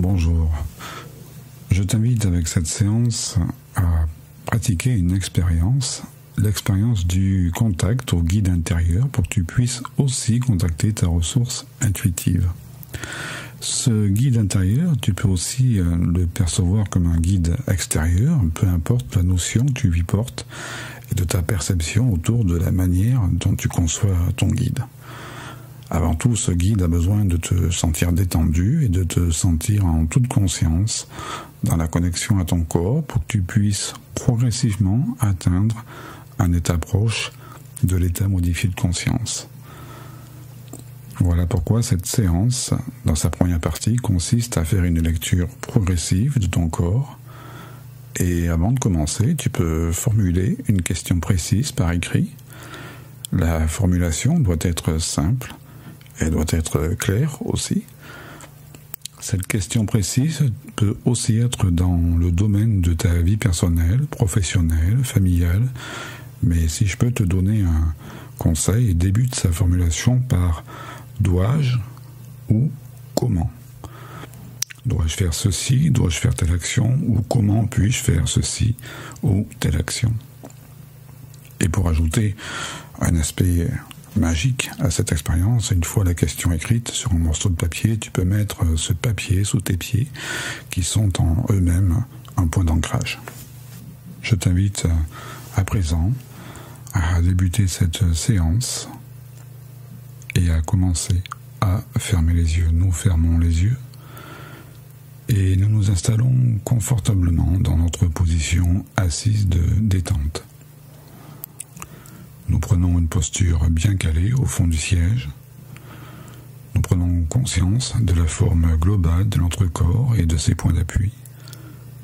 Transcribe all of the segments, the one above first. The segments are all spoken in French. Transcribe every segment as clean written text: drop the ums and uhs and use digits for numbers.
Bonjour. Je t'invite avec cette séance à pratiquer une expérience, l'expérience du contact au guide intérieur pour que tu puisses aussi contacter ta ressource intuitive. Ce guide intérieur, tu peux aussi le percevoir comme un guide extérieur, peu importe la notion que tu lui portes et de ta perception autour de la manière dont tu conçois ton guide. Avant tout, ce guide a besoin de te sentir détendu et de te sentir en toute conscience dans la connexion à ton corps pour que tu puisses progressivement atteindre un état proche de l'état modifié de conscience. Voilà pourquoi cette séance, dans sa première partie, consiste à faire une lecture progressive de ton corps. Et avant de commencer, tu peux formuler une question précise par écrit. La formulation doit être simple. Elle doit être claire aussi. Cette question précise peut aussi être dans le domaine de ta vie personnelle, professionnelle, familiale. Mais si je peux te donner un conseil, débute sa formulation par « dois-je » ou « comment ». Dois-je faire ceci, dois-je faire telle action, ou comment puis-je faire ceci ou telle action. Et pour ajouter un aspect magique à cette expérience, une fois la question écrite sur un morceau de papier, tu peux mettre ce papier sous tes pieds qui sont en eux-mêmes un point d'ancrage. Je t'invite à présent à débuter cette séance et à commencer à fermer les yeux. Nous fermons les yeux et nous nous installons confortablement dans notre position assise de détente. Nous prenons une posture bien calée au fond du siège. Nous prenons conscience de la forme globale de notre corps et de ses points d'appui.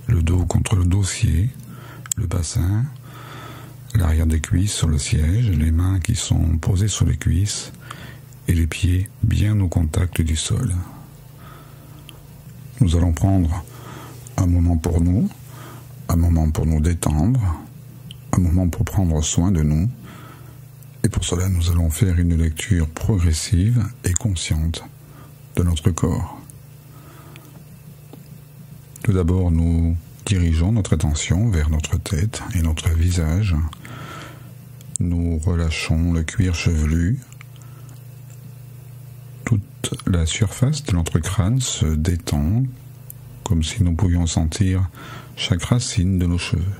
Le dos contre le dossier, le bassin, l'arrière des cuisses sur le siège, les mains qui sont posées sur les cuisses et les pieds bien au contact du sol. Nous allons prendre un moment pour nous détendre, un moment pour prendre soin de nous. Et pour cela, nous allons faire une lecture progressive et consciente de notre corps. Tout d'abord, nous dirigeons notre attention vers notre tête et notre visage. Nous relâchons le cuir chevelu. Toute la surface de notre crâne se détend, comme si nous pouvions sentir chaque racine de nos cheveux.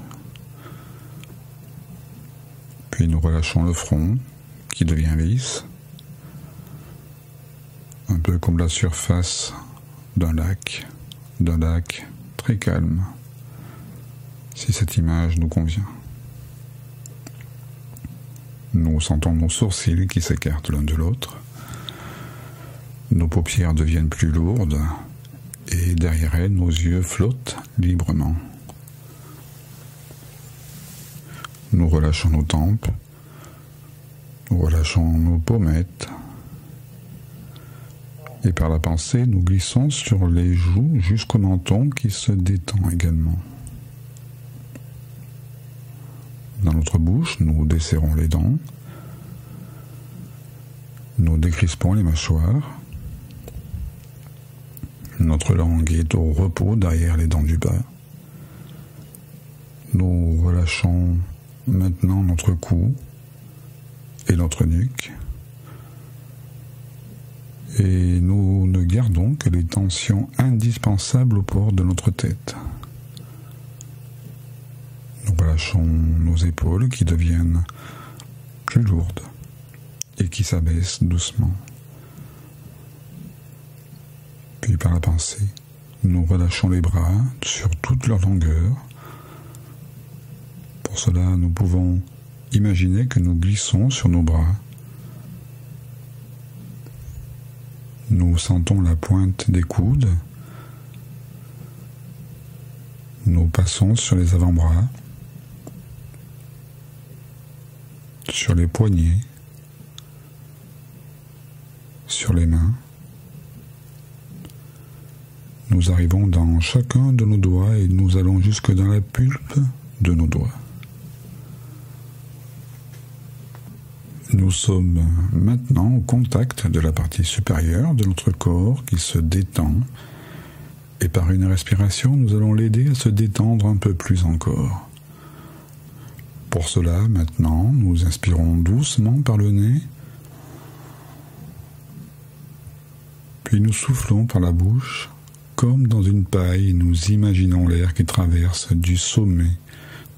Puis nous relâchons le front, qui devient lisse, un peu comme la surface d'un lac très calme, si cette image nous convient. Nous sentons nos sourcils qui s'écartent l'un de l'autre, nos paupières deviennent plus lourdes, et derrière elles, nos yeux flottent librement. Nous relâchons nos tempes, nous relâchons nos pommettes, et par la pensée, nous glissons sur les joues jusqu'au menton qui se détend également. Dans notre bouche, nous desserrons les dents, nous décrispons les mâchoires, notre langue est au repos derrière les dents du bas. Nous relâchons maintenant notre cou et notre nuque. Et nous ne gardons que les tensions indispensables au port de notre tête. Nous relâchons nos épaules qui deviennent plus lourdes et qui s'abaissent doucement. Puis par la pensée, nous relâchons les bras sur toute leur longueur. Pour cela, nous pouvons imaginer que nous glissons sur nos bras. Nous sentons la pointe des coudes. Nous passons sur les avant-bras, sur les poignets, sur les mains. Nous arrivons dans chacun de nos doigts et nous allons jusque dans la pulpe de nos doigts. Nous sommes maintenant au contact de la partie supérieure de notre corps qui se détend Et par une respiration, nous allons l'aider à se détendre un peu plus encore. Pour cela, maintenant, nous inspirons doucement par le nez, puis nous soufflons par la bouche, comme dans une paille, nous imaginons l'air qui traverse du sommet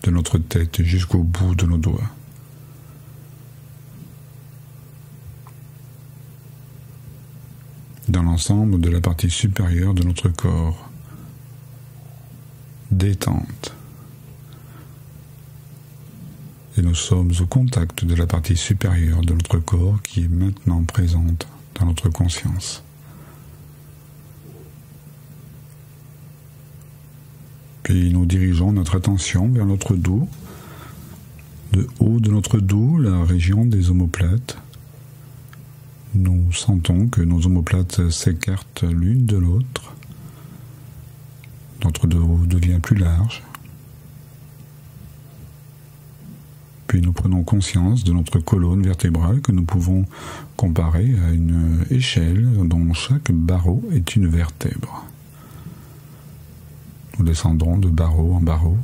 de notre tête jusqu'au bout de nos doigts. Dans l'ensemble de la partie supérieure de notre corps. Détente. Et nous sommes au contact de la partie supérieure de notre corps qui est maintenant présente dans notre conscience. Puis nous dirigeons notre attention vers notre dos, de haut de notre dos, la région des omoplates. Nous sentons que nos omoplates s'écartent l'une de l'autre. Notre dos devient plus large. Puis nous prenons conscience de notre colonne vertébrale que nous pouvons comparer à une échelle dont chaque barreau est une vertèbre. Nous descendons de barreau en barreau,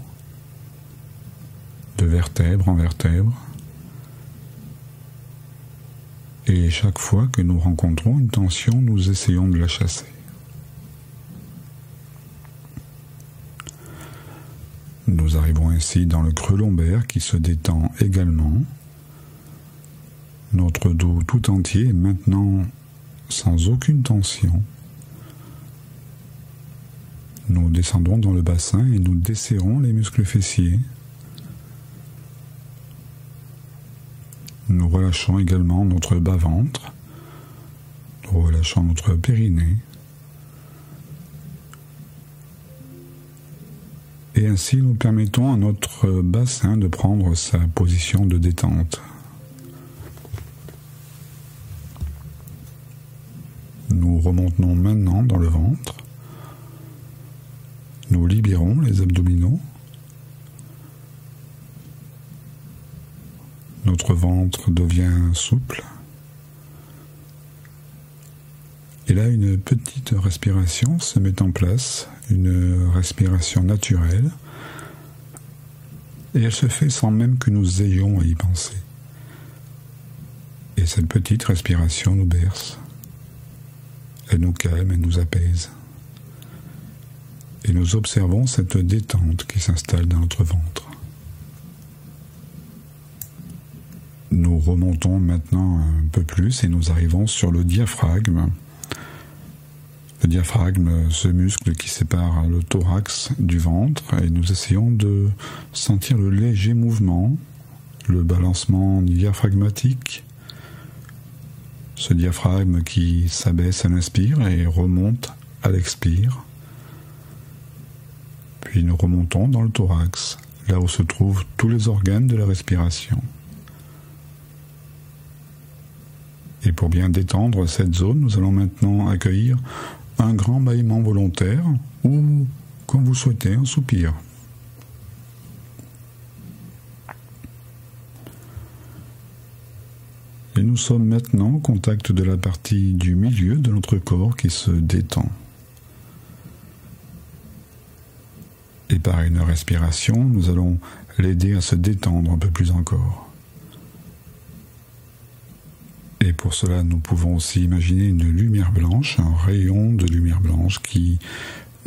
de vertèbre en vertèbre. Et chaque fois que nous rencontrons une tension, nous essayons de la chasser. Nous arrivons ainsi dans le creux lombaire qui se détend également. Notre dos tout entier est maintenant sans aucune tension. Nous descendons dans le bassin et nous desserrons les muscles fessiers. Nous relâchons également notre bas-ventre. Nous relâchons notre périnée. Et ainsi, nous permettons à notre bassin de prendre sa position de détente. Nous remontons maintenant dans le ventre. Nous libérons les abdominaux. Notre ventre devient souple. Et là, une petite respiration se met en place, une respiration naturelle. Et elle se fait sans même que nous ayons à y penser. Et cette petite respiration nous berce. Elle nous calme, elle nous apaise. Et nous observons cette détente qui s'installe dans notre ventre. Nous remontons maintenant un peu plus et nous arrivons sur le diaphragme. Le diaphragme, ce muscle qui sépare le thorax du ventre, et nous essayons de sentir le léger mouvement, le balancement diaphragmatique. Ce diaphragme qui s'abaisse à l'inspire et remonte à l'expire. Puis nous remontons dans le thorax, là où se trouvent tous les organes de la respiration. Et pour bien détendre cette zone, nous allons maintenant accueillir un grand bâillement volontaire ou, comme vous souhaitez, un soupir. Et nous sommes maintenant au contact de la partie du milieu de notre corps qui se détend. Et par une respiration, nous allons l'aider à se détendre un peu plus encore. Et pour cela, nous pouvons aussi imaginer une lumière blanche, un rayon de lumière blanche qui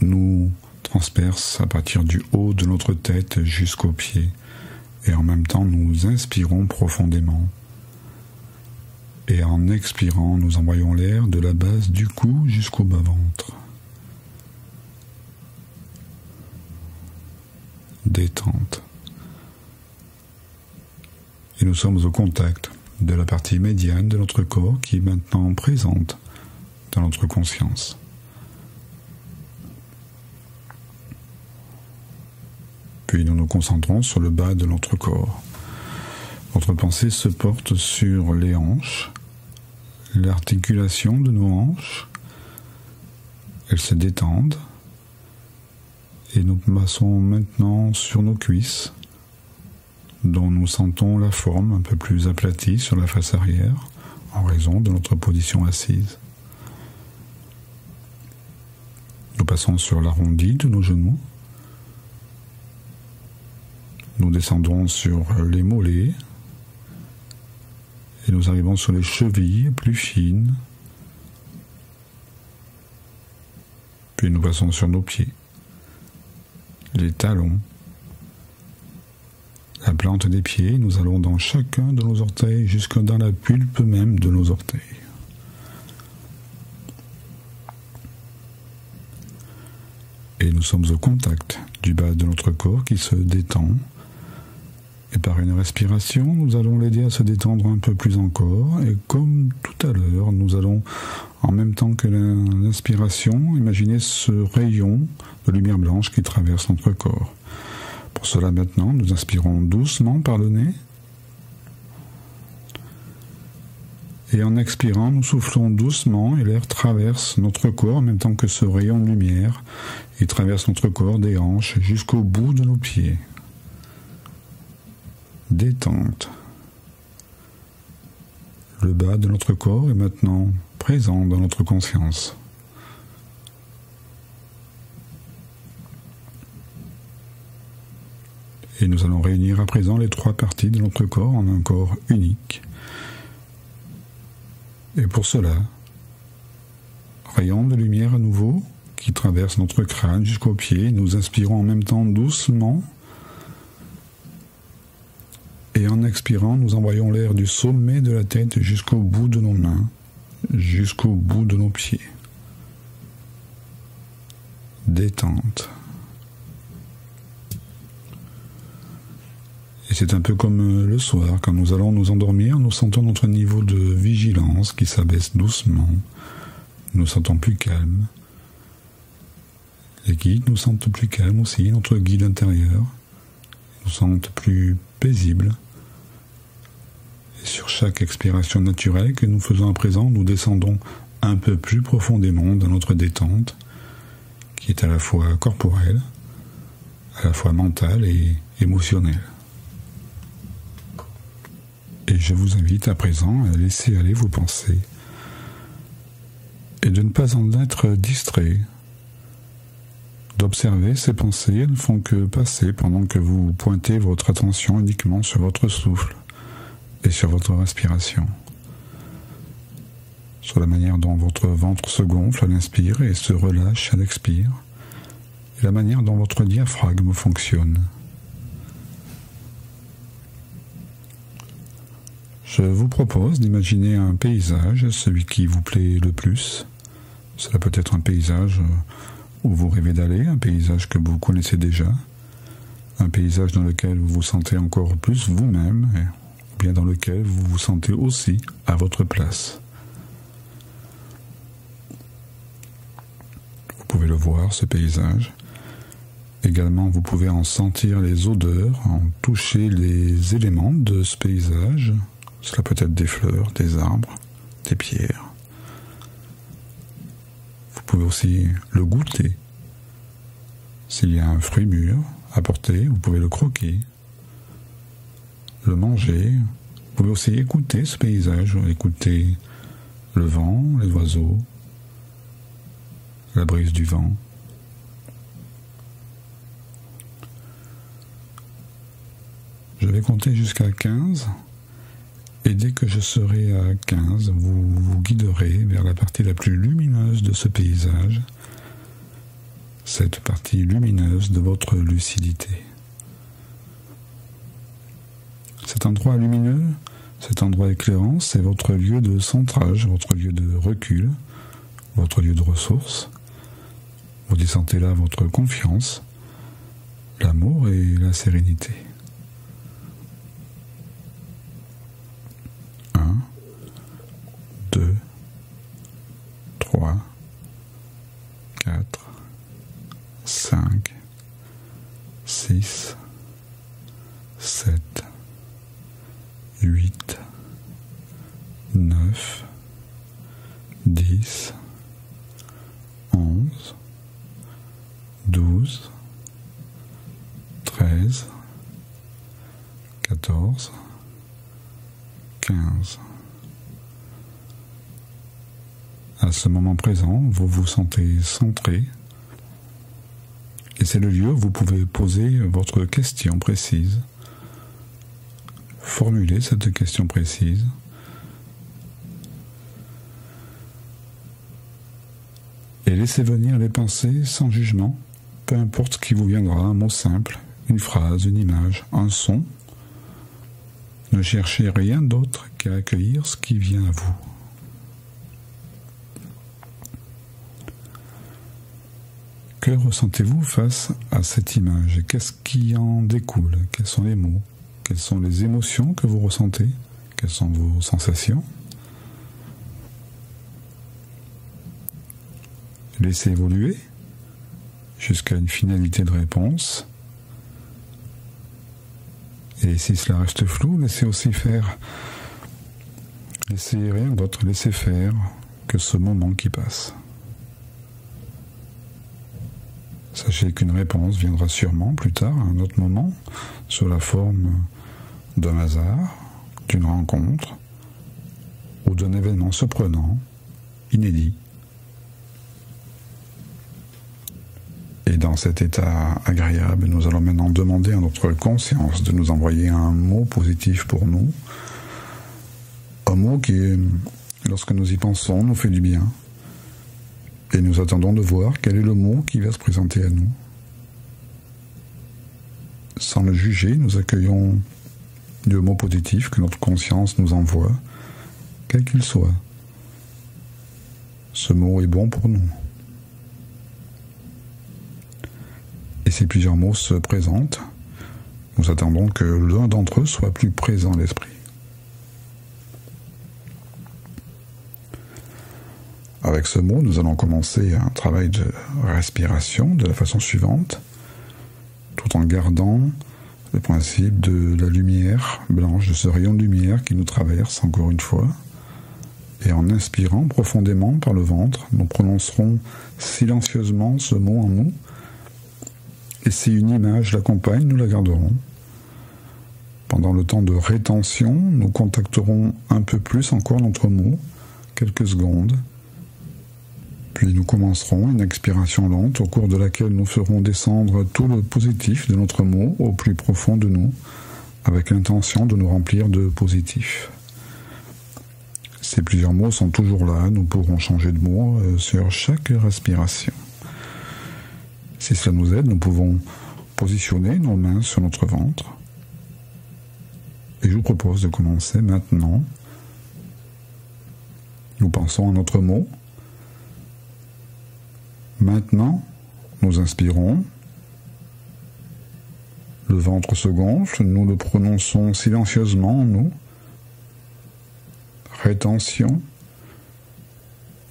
nous transperce à partir du haut de notre tête jusqu'aux pieds. Et en même temps, nous inspirons profondément. Et en expirant, nous envoyons l'air de la base du cou jusqu'au bas-ventre. Détente. Et nous sommes au contact de la partie médiane de notre corps qui est maintenant présente dans notre conscience. Puis nous nous concentrons sur le bas de notre corps. Notre pensée se porte sur les hanches, l'articulation de nos hanches. Elles se détendent et nous passons maintenant sur nos cuisses, dont nous sentons la forme un peu plus aplatie sur la face arrière, en raison de notre position assise. Nous passons sur l'arrondi de nos genoux. Nous descendons sur les mollets. Et nous arrivons sur les chevilles plus fines. Puis nous passons sur nos pieds. Les talons. La plante des pieds. Nous allons dans chacun de nos orteils jusque dans la pulpe même de nos orteils. Et nous sommes au contact du bas de notre corps qui se détend. Et par une respiration, nous allons l'aider à se détendre un peu plus encore. Et comme tout à l'heure, nous allons, en même temps que l'inspiration, imaginer ce rayon de lumière blanche qui traverse notre corps. Pour cela, maintenant, nous inspirons doucement par le nez. Et en expirant, nous soufflons doucement et l'air traverse notre corps en même temps que ce rayon de lumière. Il traverse notre corps des hanches jusqu'au bout de nos pieds. Détente. Le bas de notre corps est maintenant présent dans notre conscience. Et nous allons réunir à présent les trois parties de notre corps en un corps unique. Et pour cela, rayon de lumière à nouveau qui traverse notre crâne jusqu'aux pieds. Nous inspirons en même temps doucement. Et en expirant, nous envoyons l'air du sommet de la tête jusqu'au bout de nos mains, jusqu'au bout de nos pieds. Détente. Et c'est un peu comme le soir, quand nous allons nous endormir, nous sentons notre niveau de vigilance qui s'abaisse doucement. Nous nous sentons plus calmes. Les guides nous sentent plus calmes aussi, notre guide intérieur nous sentent plus paisibles. Et sur chaque expiration naturelle que nous faisons à présent, nous descendons un peu plus profondément dans notre détente, qui est à la fois corporelle, à la fois mentale et émotionnelle. Et je vous invite à présent à laisser aller vos pensées et de ne pas en être distrait, d'observer ces pensées. Elles ne font que passer pendant que vous pointez votre attention uniquement sur votre souffle et sur votre respiration, sur la manière dont votre ventre se gonfle à l'inspire et se relâche à l'expire, et la manière dont votre diaphragme fonctionne. Je vous propose d'imaginer un paysage, celui qui vous plaît le plus. Cela peut être un paysage où vous rêvez d'aller, un paysage que vous connaissez déjà, un paysage dans lequel vous vous sentez encore plus vous-même, ou bien dans lequel vous vous sentez aussi à votre place. Vous pouvez le voir, ce paysage. Également, vous pouvez en sentir les odeurs, en toucher les éléments de ce paysage. Cela peut être des fleurs, des arbres, des pierres. Vous pouvez aussi le goûter. S'il y a un fruit mûr à porter, vous pouvez le croquer, le manger. Vous pouvez aussi écouter ce paysage, écouter le vent, les oiseaux, la brise du vent. Je vais compter jusqu'à 15. Et dès que je serai à 15, vous vous guiderez vers la partie la plus lumineuse de ce paysage, cette partie lumineuse de votre lucidité. Cet endroit lumineux, cet endroit éclairant, c'est votre lieu de centrage, votre lieu de recul, votre lieu de ressource. Vous y sentez là votre confiance, l'amour et la sérénité. 2, 3, 4, 5, 6, 7, 8, 9, 10, 11, 12, 13, 14, 15. À ce moment présent, vous vous sentez centré, Et c'est le lieu où vous pouvez poser votre question précise, formuler cette question précise, et laissez venir les pensées sans jugement, peu importe ce qui vous viendra, un mot simple, une phrase, une image, un son. Ne cherchez rien d'autre qu'à accueillir ce qui vient à vous. Que ressentez-vous face à cette image? Qu'est-ce qui en découle? Quels sont les mots? Quelles sont les émotions que vous ressentez? Quelles sont vos sensations? Laissez évoluer jusqu'à une finalité de réponse. Et si cela reste flou, laissez aussi faire. Laissez rien d'autre, laissez faire que ce moment qui passe. Sachez qu'une réponse viendra sûrement plus tard, à un autre moment, sous la forme d'un hasard, d'une rencontre ou d'un événement surprenant, inédit. Et dans cet état agréable, nous allons maintenant demander à notre conscience de nous envoyer un mot positif pour nous. Un mot qui, lorsque nous y pensons, nous fait du bien. Et nous attendons de voir quel est le mot qui va se présenter à nous. Sans le juger, nous accueillons le mot positif que notre conscience nous envoie, quel qu'il soit. Ce mot est bon pour nous. Et si plusieurs mots se présentent, nous attendons que l'un d'entre eux soit plus présent à l'esprit. Avec ce mot, nous allons commencer un travail de respiration de la façon suivante, tout en gardant le principe de la lumière blanche, de ce rayon de lumière qui nous traverse encore une fois. Et en inspirant profondément par le ventre, nous prononcerons silencieusement ce mot en nous. Et si une image l'accompagne, nous la garderons. Pendant le temps de rétention, nous contacterons un peu plus encore notre mot, quelques secondes. Puis nous commencerons une expiration lente au cours de laquelle nous ferons descendre tout le positif de notre mot au plus profond de nous, avec l'intention de nous remplir de positif. Ces plusieurs mots sont toujours là, nous pourrons changer de mot sur chaque respiration. Si cela nous aide, nous pouvons positionner nos mains sur notre ventre. Et je vous propose de commencer maintenant. Nous pensons à notre mot. Maintenant, nous inspirons. Le ventre se gonfle, nous le prononçons silencieusement en nous. Rétention.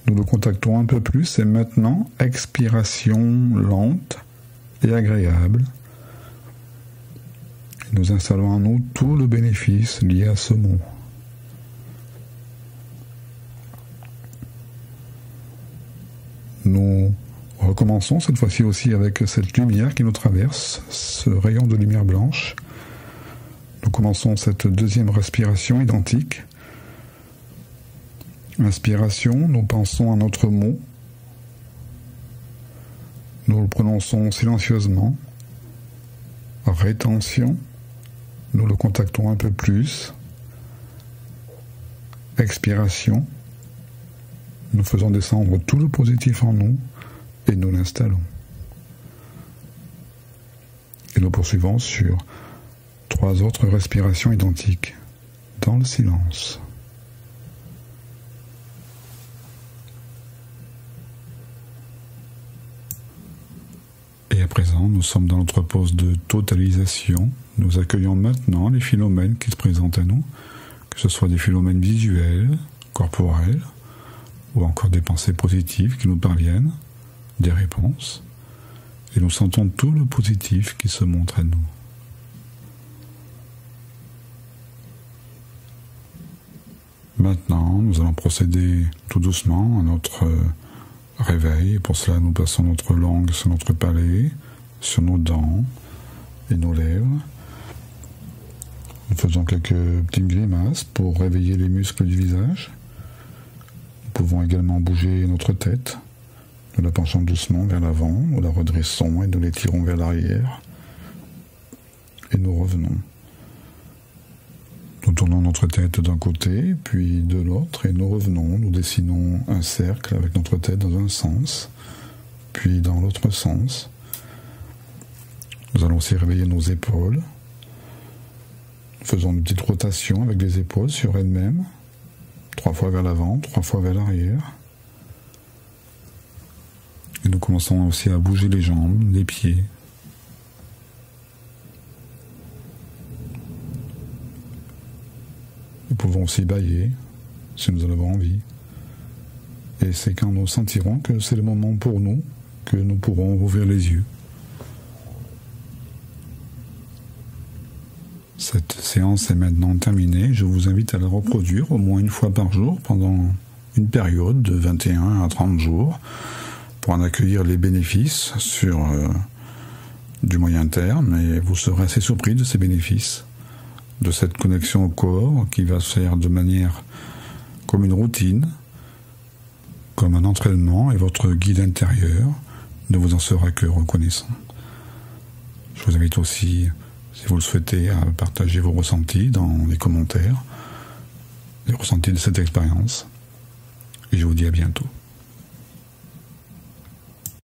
Nous le contactons un peu plus et maintenant, expiration lente et agréable. Nous installons en nous tout le bénéfice lié à ce mot. Nous recommençons cette fois-ci aussi avec cette lumière qui nous traverse, ce rayon de lumière blanche. Nous commençons cette deuxième respiration identique. Inspiration, nous pensons à notre mot. Nous le prononçons silencieusement. Rétention, nous le contactons un peu plus. Expiration, nous faisons descendre tout le positif en nous et nous l'installons. Et nous poursuivons sur 3 autres respirations identiques dans le silence. Et à présent, nous sommes dans notre pause de totalisation. Nous accueillons maintenant les phénomènes qui se présentent à nous, que ce soit des phénomènes visuels, corporels, ou encore des pensées positives qui nous parviennent, des réponses, et nous sentons tout le positif qui se montre à nous. Maintenant, nous allons procéder tout doucement à notre réveil, et pour cela nous passons notre langue sur notre palais, sur nos dents et nos lèvres. Nous faisons quelques petites grimaces pour réveiller les muscles du visage. Nous pouvons également bouger notre tête, Nous la penchons doucement vers l'avant, nous la redressons et nous l'étirons vers l'arrière. Et nous revenons. Nous tournons notre tête d'un côté, puis de l'autre, et nous revenons. Nous dessinons un cercle avec notre tête dans un sens, puis dans l'autre sens. Nous allons aussi réveiller nos épaules. Faisons une petite rotation avec les épaules sur elles-mêmes. 3 fois vers l'avant, 3 fois vers l'arrière. Et nous commençons aussi à bouger les jambes, les pieds. Nous pouvons aussi bâiller, si nous en avons envie. Et c'est quand nous sentirons que c'est le moment pour nous, que nous pourrons ouvrir les yeux. Cette séance est maintenant terminée. Je vous invite à la reproduire au moins une fois par jour pendant une période de 21 à 30 jours pour en accueillir les bénéfices sur du moyen terme, et vous serez assez surpris de ces bénéfices, de cette connexion au corps qui va se faire de manière comme une routine, comme un entraînement, et votre guide intérieur ne vous en sera que reconnaissant. Je vous invite aussi, si vous le souhaitez, à partager vos ressentis dans les commentaires, les ressentis de cette expérience, et je vous dis à bientôt.